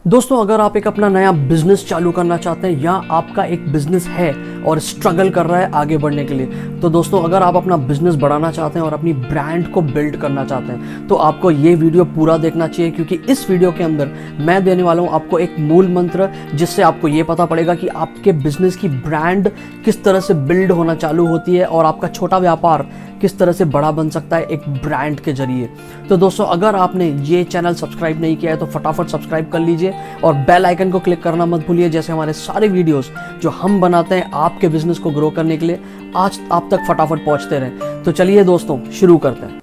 दोस्तों, अगर आप एक अपना नया बिजनेस चालू करना चाहते हैं या आपका एक बिजनेस है और स्ट्रगल कर रहा है आगे बढ़ने के लिए, तो दोस्तों अगर आप अपना बिजनेस बढ़ाना चाहते हैं और अपनी ब्रांड को बिल्ड करना चाहते हैं तो आपको ये वीडियो पूरा देखना चाहिए, क्योंकि इस वीडियो के अंदर मैं देने वाला हूँ आपको एक मूल मंत्र, जिससे आपको ये पता पड़ेगा कि आपके बिजनेस की ब्रांड किस तरह से बिल्ड होना चालू होती है और आपका छोटा व्यापार किस तरह से बड़ा बन सकता है एक ब्रांड के जरिए। तो दोस्तों, अगर आपने ये चैनल सब्सक्राइब नहीं किया है तो फटाफट सब्सक्राइब कर लीजिए और बेल आइकन को क्लिक करना मत भूलिए, जैसे हमारे सारे वीडियोस जो हम बनाते हैं आपके बिजनेस को ग्रो करने के लिए आज आप तक फटाफट पहुंचते रहें। तो चलिए दोस्तों, शुरू करते हैं।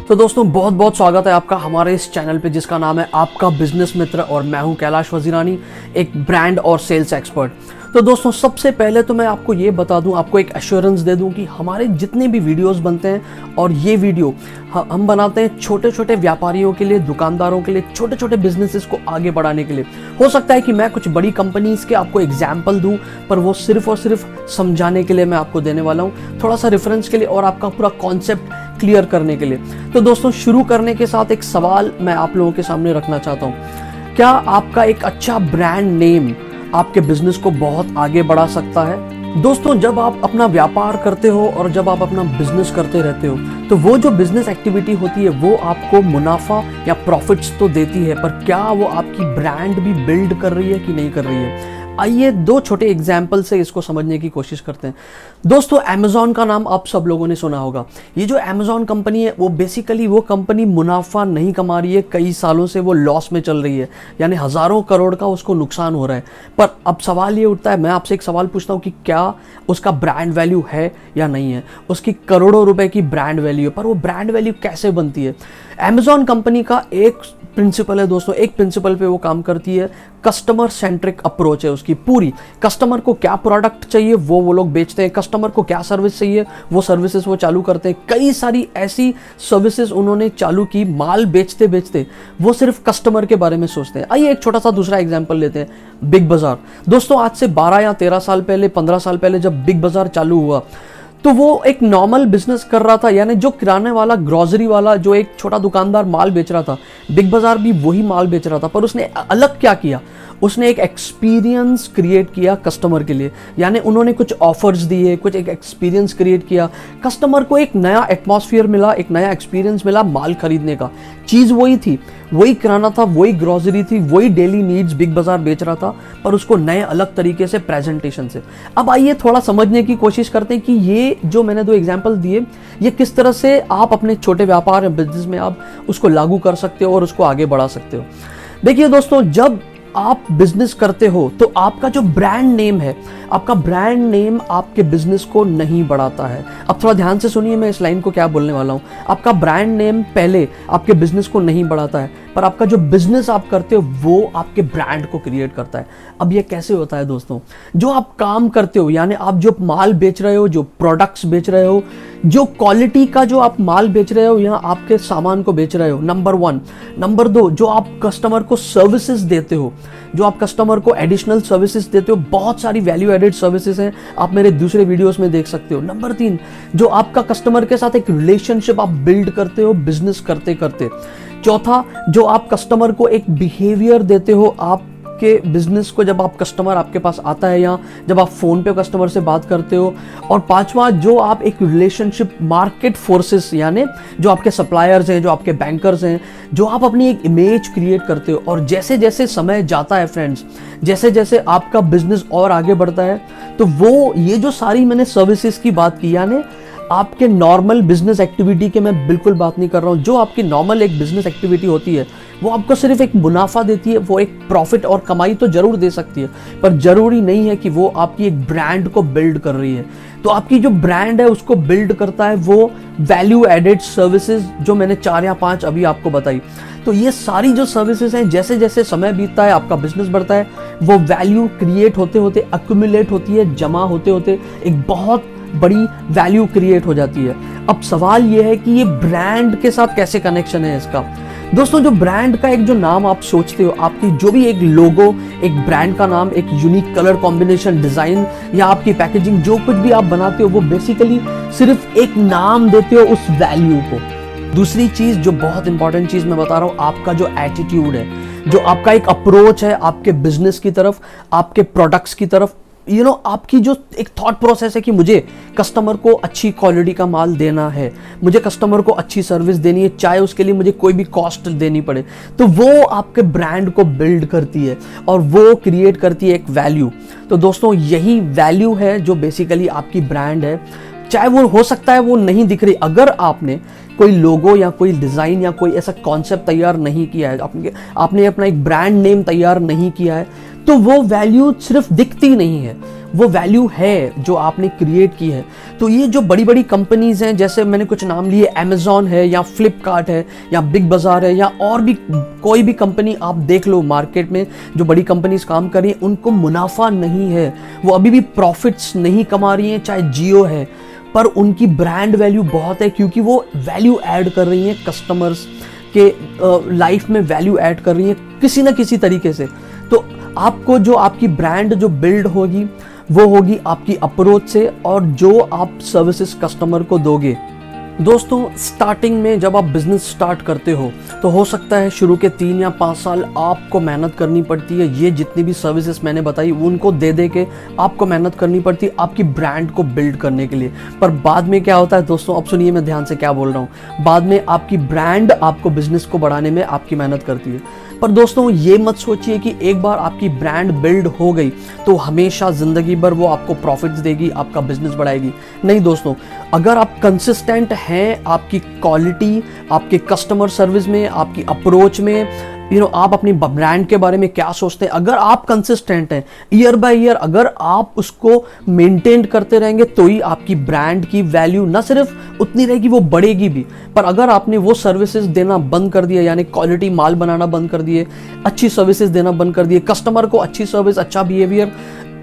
तो दोस्तों, बहुत बहुत स्वागत है आपका हमारे इस चैनल पे, जिसका नाम है आपका बिजनेस मित्र, और मैं हूं कैलाश वजीरानी, एक ब्रांड और सेल्स एक्सपर्ट। तो दोस्तों, सबसे पहले तो मैं आपको ये बता दूं, आपको एक एश्योरेंस दे दूं कि हमारे जितने भी वीडियोस बनते हैं और ये वीडियो हम बनाते हैं छोटे छोटे व्यापारियों के लिए, दुकानदारों के लिए, छोटे छोटे बिजनेसेस को आगे बढ़ाने के लिए। हो सकता है कि मैं कुछ बड़ी कंपनीज के आपको एग्जाम्पल दूं, पर वो सिर्फ और सिर्फ समझाने के लिए मैं आपको देने वाला हूँ, थोड़ा सा रेफरेंस के लिए और आपका पूरा कॉन्सेप्ट क्लियर करने के लिए। तो दोस्तों, शुरू करने के साथ एक सवाल मैं आप लोगों के सामने रखना चाहता हूँ। क्या आपका एक अच्छा ब्रांड नेम आपके बिजनेस को बहुत आगे बढ़ा सकता है? दोस्तों, जब आप अपना व्यापार करते हो और जब आप अपना बिजनेस करते रहते हो तो वो जो बिजनेस एक्टिविटी होती है वो आपको मुनाफा या प्रॉफिट्स तो देती है, पर क्या वो आपकी ब्रांड भी बिल्ड कर रही है कि नहीं कर रही है? आइए दो छोटे एग्जाम्पल से इसको समझने की कोशिश करते हैं। दोस्तों, अमेज़ॉन का नाम आप सब लोगों ने सुना होगा। ये जो अमेज़ॉन कंपनी है वो बेसिकली वो कंपनी मुनाफा नहीं कमा रही है, कई सालों से वो लॉस में चल रही है, यानी हज़ारों करोड़ का उसको नुकसान हो रहा है। पर अब सवाल ये उठता है, मैं आपसे एक सवाल पूछता हूँ कि क्या उसका ब्रांड वैल्यू है या नहीं है? उसकी करोड़ों रुपए की ब्रांड वैल्यू है, पर वो ब्रांड वैल्यू कैसे बनती है? अमेज़ॉन कंपनी का एक प्रिंसिपल है दोस्तों, एक प्रिंसिपल पे वो काम करती है, कस्टमर सेंट्रिक अप्रोच है उसकी पूरी। कस्टमर को क्या प्रोडक्ट चाहिए वो लोग बेचते हैं, कस्टमर को क्या सर्विस चाहिए वो सर्विसेज वो चालू करते हैं। कई सारी ऐसी सर्विसेज उन्होंने चालू की, माल बेचते बेचते वो सिर्फ कस्टमर के बारे में सोचते हैं। आइए एक छोटा सा दूसरा एग्जांपल लेते हैं, बिग बाजार। दोस्तों, आज से 12 या 13 साल पहले, 15 साल पहले जब बिग बाजार चालू हुआ तो वो एक नॉर्मल बिजनेस कर रहा था, यानी जो किराने वाला, ग्रोसरी वाला, जो एक छोटा दुकानदार माल बेच रहा था, बिग बाजार भी वही माल बेच रहा था। पर उसने अलग क्या किया? उसने एक एक्सपीरियंस क्रिएट किया कस्टमर के लिए, यानी उन्होंने कुछ ऑफर्स दिए, कुछ एक एक्सपीरियंस क्रिएट किया, कस्टमर को एक नया एटमॉस्फेयर मिला, एक नया एक्सपीरियंस मिला माल खरीदने का। चीज़ वही थी, वही किराना था, वही ग्रोसरी थी, वही डेली नीड्स बिग बाजार बेच रहा था, पर उसको नए अलग तरीके से प्रेजेंटेशन से। अब आइए थोड़ा समझने की कोशिश करते हैं कि ये जो मैंने दो एग्जाम्पल दिए, ये किस तरह से आप अपने छोटे व्यापार या बिजनेस में आप उसको लागू कर सकते हो और उसको आगे बढ़ा सकते हो। देखिए दोस्तों, जब आप बिजनेस करते हो तो आपका जो ब्रांड नेम है, आपका ब्रांड नेम आपके बिजनेस को नहीं बढ़ाता है। अब थोड़ा ध्यान से सुनिए, मैं इस लाइन को क्या बोलने वाला हूँ। आपका ब्रांड नेम पहले आपके बिजनेस को नहीं बढ़ाता है, पर आपका जो बिजनेस आप करते हो वो आपके ब्रांड को क्रिएट करता है। अब ये कैसे होता है दोस्तों? जो आप काम करते हो, यानी आप जो माल बेच रहे हो, जो प्रोडक्ट्स बेच रहे हो, जो क्वालिटी का जो आप माल बेच रहे हो या आपके सामान को बेच रहे हो, नंबर 1। नंबर 2, जो आप कस्टमर को सर्विसेज देते हो, जो आप कस्टमर को एडिशनल सर्विसेज देते हो, बहुत सारी वैल्यू एडेड सर्विसेज हैं, आप मेरे दूसरे वीडियोस में देख सकते हो। नंबर 3, जो आपका कस्टमर के साथ एक रिलेशनशिप आप बिल्ड करते हो बिजनेस करते करते। चौथा, जो आप कस्टमर को एक बिहेवियर देते हो आपके बिजनेस को, जब आप कस्टमर आपके पास आता है या जब आप फोन पे कस्टमर से बात करते हो। और पांचवा, जो आप एक रिलेशनशिप मार्केट फोर्सेस, यानी जो आपके सप्लायर्स हैं, जो आपके बैंकर्स हैं, जो आप अपनी एक इमेज क्रिएट करते हो। और जैसे जैसे समय जाता है फ्रेंड्स, जैसे जैसे आपका बिजनेस और आगे बढ़ता है, तो वो ये जो सारी मैंने सर्विसेज की बात की, यानी आपके नॉर्मल बिजनेस एक्टिविटी के मैं बिल्कुल बात नहीं कर रहा हूँ। जो आपकी नॉर्मल एक बिजनेस एक्टिविटी होती है वो आपको सिर्फ एक मुनाफा देती है, वो एक प्रॉफिट और कमाई तो जरूर दे सकती है, पर जरूरी नहीं है कि वो आपकी एक ब्रांड को बिल्ड कर रही है। तो आपकी जो ब्रांड है उसको बिल्ड करता है वो वैल्यू एडेड सर्विसेज, जो मैंने 4 या 5 अभी आपको बताई। तो ये सारी जो सर्विसेज हैं, जैसे जैसे समय बीतता है, आपका बिजनेस बढ़ता है, वो वैल्यू क्रिएट होते होते एक्यूमुलेट होती है, जमा होते होते एक बहुत बड़ी वैल्यू क्रिएट हो जाती है। अब सवाल यह है कि ये ब्रांड के साथ कैसे कनेक्शन है इसका? दोस्तों जो ब्रांड का एक जो नाम आप सोचते हो, आपकी जो भी एक लोगो, एक ब्रांड का नाम, एक यूनिक कलर कॉम्बिनेशन, डिजाइन या आपकी पैकेजिंग, जो कुछ भी आप बनाते हो वो बेसिकली सिर्फ एक नाम देते हो उस वैल्यू को। दूसरी चीज जो बहुत इंपॉर्टेंट चीज मैं बता रहा हूं, आपका जो एटीट्यूड है, जो आपका एक अप्रोच है आपके बिजनेस की तरफ, आपके प्रोडक्ट्स की तरफ, आपकी जो एक थॉट प्रोसेस है कि मुझे कस्टमर को अच्छी क्वालिटी का माल देना है, मुझे कस्टमर को अच्छी सर्विस देनी है, चाहे उसके लिए मुझे कोई भी कॉस्ट देनी पड़े, तो वो आपके ब्रांड को बिल्ड करती है और वो क्रिएट करती है एक वैल्यू। तो दोस्तों यही वैल्यू है जो बेसिकली आपकी ब्रांड है। चाहे वो हो सकता है वो नहीं दिख रही, अगर आपने कोई लोगो या कोई डिज़ाइन या कोई ऐसा कॉन्सेप्ट तैयार नहीं किया है, आपने अपना एक ब्रांड नेम तैयार नहीं किया है, तो वो वैल्यू सिर्फ दिखती नहीं है, वो वैल्यू है जो आपने क्रिएट की है। तो ये जो बड़ी बड़ी कंपनीज हैं, जैसे मैंने कुछ नाम लिए, अमेजॉन है या फ्लिपकार्ट है या बिग बाजार है या और भी कोई भी कंपनी आप देख लो मार्केट में, जो बड़ी कंपनीज काम कर रही हैं, उनको मुनाफा नहीं है, वो अभी भी प्रॉफिट्स नहीं कमा रही हैं। चाहे जियो है, पर उनकी ब्रांड वैल्यू बहुत है, क्योंकि वो वैल्यू ऐड कर रही हैं कस्टमर्स के लाइफ में, वैल्यू ऐड कर रही हैं किसी ना किसी तरीके से। तो आपको जो आपकी ब्रांड जो बिल्ड होगी वो होगी आपकी अप्रोच से और जो आप सर्विसेज कस्टमर को दोगे। दोस्तों स्टार्टिंग में जब आप बिजनेस स्टार्ट करते हो तो हो सकता है शुरू के 3 या 5 साल आपको मेहनत करनी पड़ती है, ये जितनी भी सर्विसेज मैंने बताई उनको दे के आपको मेहनत करनी पड़ती है आपकी ब्रांड को बिल्ड करने के लिए। पर बाद में क्या होता है दोस्तों, अब सुनिए मैं ध्यान से क्या बोल रहा हूँ, बाद में आपकी ब्रांड आपको बिजनेस को बढ़ाने में आपकी मेहनत करती है। पर दोस्तों ये मत सोचिए कि एक बार आपकी ब्रांड बिल्ड हो गई तो हमेशा जिंदगी भर वो आपको प्रॉफिट्स देगी, आपका बिजनेस बढ़ाएगी। नहीं दोस्तों, अगर आप कंसिस्टेंट हैं आपकी क्वालिटी, आपके कस्टमर सर्विस में, आपकी अप्रोच में, आप अपनी ब्रांड के बारे में क्या सोचते हैं, अगर आप कंसिस्टेंट हैं ईयर बाय ईयर, अगर आप उसको मेंटेन करते रहेंगे तो ही आपकी ब्रांड की वैल्यू ना सिर्फ उतनी रहेगी, वो बढ़ेगी भी। पर अगर आपने वो सर्विसेज देना बंद कर दिया, यानी क्वालिटी माल बनाना बंद कर दिए, अच्छी सर्विसेज देना बंद कर दिए, कस्टमर को अच्छी सर्विस, अच्छा बिहेवियर,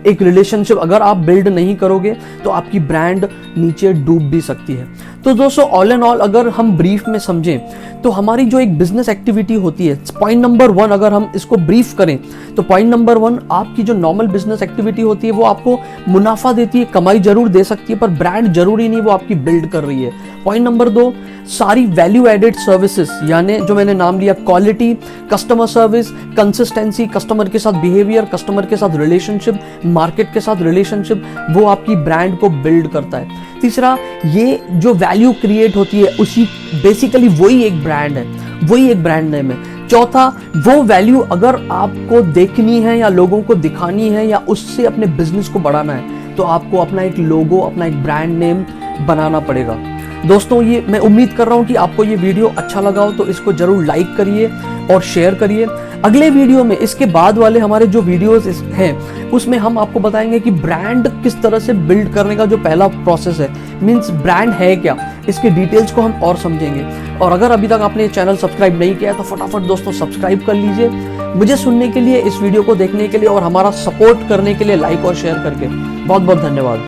एक रिलेशनशिप अगर आप बिल्ड नहीं करोगे तो आपकी ब्रांड नीचे डूब भी सकती है। तो दोस्तों ऑल एंड ऑल अगर हम ब्रीफ में समझें तो हमारी जो एक बिजनेस एक्टिविटी होती है, पॉइंट नंबर 1 अगर हम इसको ब्रीफ करें तो पॉइंट नंबर 1, आपकी जो नॉर्मल बिजनेस एक्टिविटी होती है वो आपको मुनाफा देती है, कमाई जरूर दे सकती है, पर ब्रांड जरूरी नहीं वो आपकी बिल्ड कर रही है। पॉइंट नंबर 2, सारी वैल्यू एडेड सर्विसेज, यानी जो मैंने नाम लिया quality, customer service, consistency, customer के साथ बिहेवियर, कस्टमर के साथ रिलेशनशिप, मार्केट के साथ रिलेशनशिप, वो आपकी ब्रांड को बिल्ड करता है। तीसरा, ये जो वैल्यू क्रिएट होती है उसी बेसिकली वही एक ब्रांड है, वही एक ब्रांड नेम है। चौथा, वो वैल्यू अगर आपको देखनी है या लोगों को दिखानी है या उससे अपने बिजनेस को बढ़ाना है तो आपको अपना एक लोगो, अपना एक ब्रांड नेम बनाना पड़ेगा। दोस्तों ये मैं उम्मीद कर रहा हूं कि आपको ये वीडियो अच्छा लगा हो, तो इसको जरूर लाइक करिए और शेयर करिए। अगले वीडियो में, इसके बाद वाले हमारे जो वीडियोस हैं उसमें हम आपको बताएंगे कि ब्रांड किस तरह से बिल्ड करने का जो पहला प्रोसेस है, मींस ब्रांड है क्या, इसके डिटेल्स को हम और समझेंगे। और अगर अभी तक आपने चैनल सब्सक्राइब नहीं किया है तो फटाफट दोस्तों सब्सक्राइब कर लीजिए। मुझे सुनने के लिए, इस वीडियो को देखने के लिए और हमारा सपोर्ट करने के लिए लाइक और शेयर करके बहुत बहुत धन्यवाद।